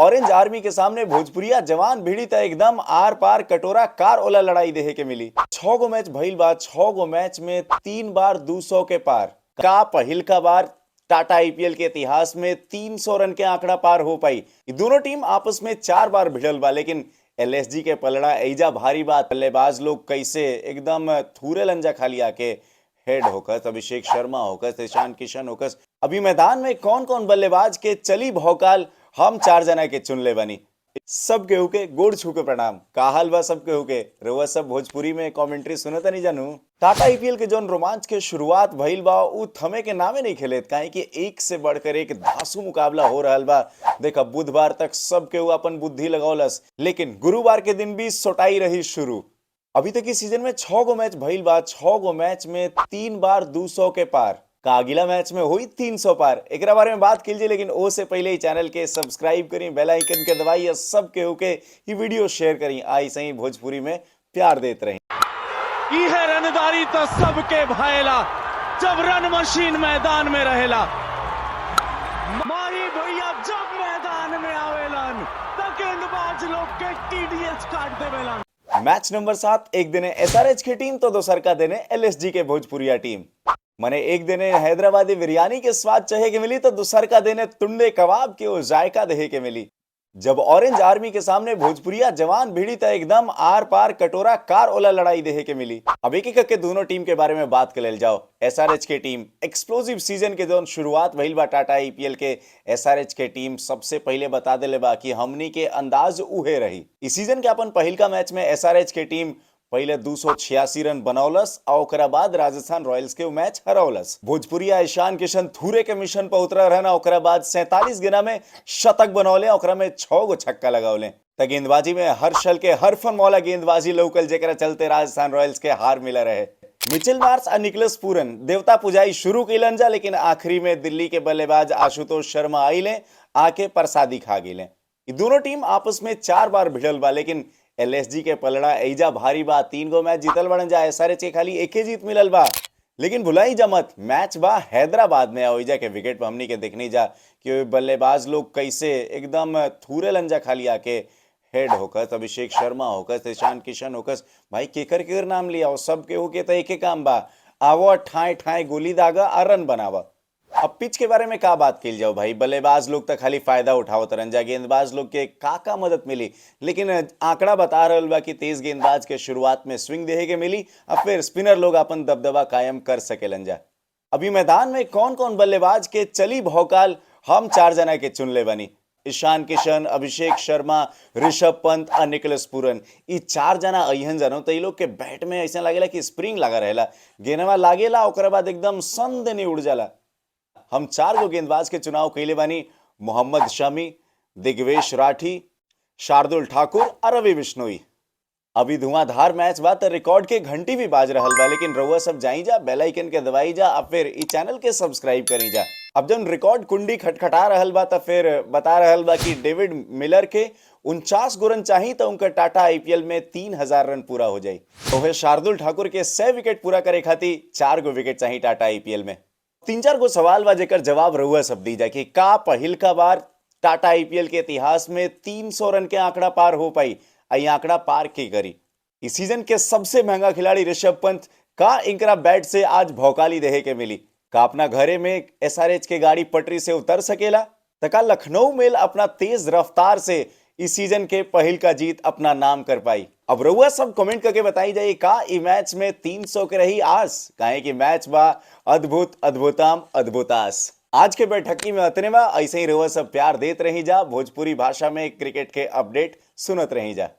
Orange army के सामने भोजपुरिया जवान भिड़ी त एकदम आर पार कटोरा कार ओला लड़ाई देहे के मिली। 6 गो मैच भइल बा, 6 गो मैच में 3 बार 200 के पार। का पहिल का बार टाटा आईपीएल के इतिहास में 300 रन के आंकड़ा पार हो पाई। ये दोनों टीम आपस में 4 बार भिड़ल बा, लेकिन एलएसजी के पलड़ा एजा भारी बात। बल्लेबाज लोग कैसे एकदम थूरे लंजा खाली आके हेड होकस, अभिषेक शर्मा होकस, ईशान किशन होकस। अभी मैदान में कौन कौन बल्लेबाज के चली भौकाल हम 4 जना के चुन ले बनी। सब केहू के गोड़ छू के प्रणाम। का हाल बा सब केहू के? रउआ सब भोजपुरी में कमेंट्री सुनत नहीं जानू। टाटा आईपीएल के जौन रोमांच के शुरुआत भइल बा उ थमे के नामे नहीं खेलेत, काहे कि एक से बढ़कर एक धांसू मुकाबला हो रहल बा। देखा बुधवार तक सब केहू अपन बुद्धि लगौलस, लेकिन गुरुवार के दिन भी सोटाई रही शुरू। अभी तक इस सीजन में 6 गो मैच भइल बा, 6 गो मैच में 3 बार 200 के पार। का अगला मैच में हुई 300 पार। एकरा बारे में बात कीजिए, लेकिन ओ से पहले ही चैनल के सब्सक्राइब करी, बेल आइकन के दबाइए, सब केहू के ये वीडियो शेयर करी। आई सही भोजपुरी में प्यार देते रही। ई है रनदारी तो सबके भाएला, जब रन मशीन मैदान में रहेला। माही भैया जब मैदान में आवेलन तो गेंदबाज लोग के टीडीएस काट देवेलन। मैच नंबर 7 एक दिन एसआरएच की टीम तो दोसर का दिन एलएसजी के भोजपुरिया टीम। मने एक दिन हैदराबादी बिरयानी के स्वाद चाहे के मिली तो दूसर का दिन टुंडे कबाब के वो जायका देहे के मिली। जब ऑरेंज आर्मी के सामने भोजपुरिया जवान भिड़ी तो एकदम आर पार कटोरा कार ओला लड़ाई देहे के मिली। अब एक एक के दोनों टीम के बारे में बात कर ले जाओ। एसआरएच के टीम एक्सप्लोसिव सीजन के दौरान शुरुआत भइल बा टाटा आईपीएल के। एसआरएच के टीम सबसे पहले बता देले बा कि हमनी के अंदाज उहे रही। इस सीजन के अपन पहिल का मैच में एसआरएच के टीम पहले 286 रन बनौलस और ओकरा बाद राजस्थान रॉयल्स के मैच हरौलस। भोजपुरिया ईशान किशन थूरे के मिशन पर उतरा रहना, ओकरा बाद 47 गेंदा में शतक बनौले, ओकरा में 6 गो छक्का लगावले। त गेंदबाजी में हर्षल के हरफन मौला गेंदबाजी लौकल, जेकरा चलते राजस्थान रॉयल्स के हार मिला रहे। मिचेल मार्श और निकलस पूरन देवता पुजाई शुरू कैलन जा, लेकिन आखिरी में दिल्ली के बल्लेबाज आशुतोष शर्मा आइले आके प्रसादी खा गिले। ये दोनों टीम आपस में 4 बार भिड़ल बा, लेकिन एलएसजी के पलड़ा एजा भारी बा। 3 गो मैच जीतल बड़न जा। एसआरएच के खाली एक ही जीत मिलल बा, लेकिन भुलाई जा मत मैच बा हैदराबाद में। ओइजा के विकेट पर हमनी के देखनी जा कि बल्लेबाज लोग कैसे एकदम थूरे लंजा खाली आके हेड होकस, अभिषेक शर्मा होकस, ईशान किशन होकस। भाई केकर केकर नाम लिया हो, सब केहू के तो एक काम बा, आवो ठाए ठाए गोली दागा और रन बनावा। अब पिच के बारे में का बात की जाओ भाई। बल्लेबाज लोग तो खाली फायदा उठावत रहन जा, गेंदबाज लोग के का मदद मिली, लेकिन आंकड़ा बता रहल बा कि तेज गेंदबाज के शुरुआत में स्विंग देहे के मिली और फिर स्पिनर लोग अपन दबदबा कायम कर सकेलन जा। अभी मैदान में कौन कौन बल्लेबाज के चली भौकाल हम 4 जना के चुन ले बनी। ईशान किशन, अभिषेक शर्मा, ऋषभ पंत और निकलस पूरन। ये 4 जना अहन जानो तो लोग के बैट में ऐसा लगेला कि स्प्रिंग लगा रहेला, गेंदवा लागेला ओकरा बाद एकदम संदेनी उड़ जाला। हम 4 गो गेंदबाज के चुनाव कैले बानी। मोहम्मद शमी, दिग्वेश राठी, शार्दुल ठाकुर और रवि बिश्नोई। अभी धुआंधार मैच बा तो रिकॉर्ड के घंटी भी बाज रहल बा, लेकिन रउआ सब जाई जा, बेल आइकन के दबाई जा और फिर इस चैनल के सब्सक्राइब करी जा। अब जब रिकॉर्ड कुंडी खटखटा रहल बा तो फिर बता रहल बा कि डेविड मिलर के 49 गो रन चाहिए तो उनका टाटा आईपीएल में 3000 रन पूरा हो जाए। तो शार्दुल ठाकुर के 100 विकेट पूरा करे खातिर 4 गो विकेट चाहिए टाटा आईपीएल में। 3-4 गो सवाल बा जेकर जवाब रउआ सब दी जा कि का पहिल का बार टाटा आईपीएल के इतिहास में 300 रन के आंकड़ा पार हो पाई। आई आंकड़ा पार की करी। इस सीजन के सबसे महंगा खिलाड़ी ऋषभ पंत का इनकरा बैट से आज भौकाली देहे के मिली। का अपना घरे में एसआरएच के गाड़ी पटरी से उतर सकेला? तका लखनऊ मेल अपना तेज रफ्तार से इस सीजन के पहिल का जीत अपना नाम कर पाई। अब रउआ सब कमेंट करके बताई जाए का ई मैच में 300 के रही आस, काहे कि मैच बा अद्भुत अद्भुताम अद्भुतास। आज के बैठकी में अतने बा। ऐसे ही रउआ सब प्यार देत रही जा, भोजपुरी भाषा में क्रिकेट के अपडेट सुनत रही जा।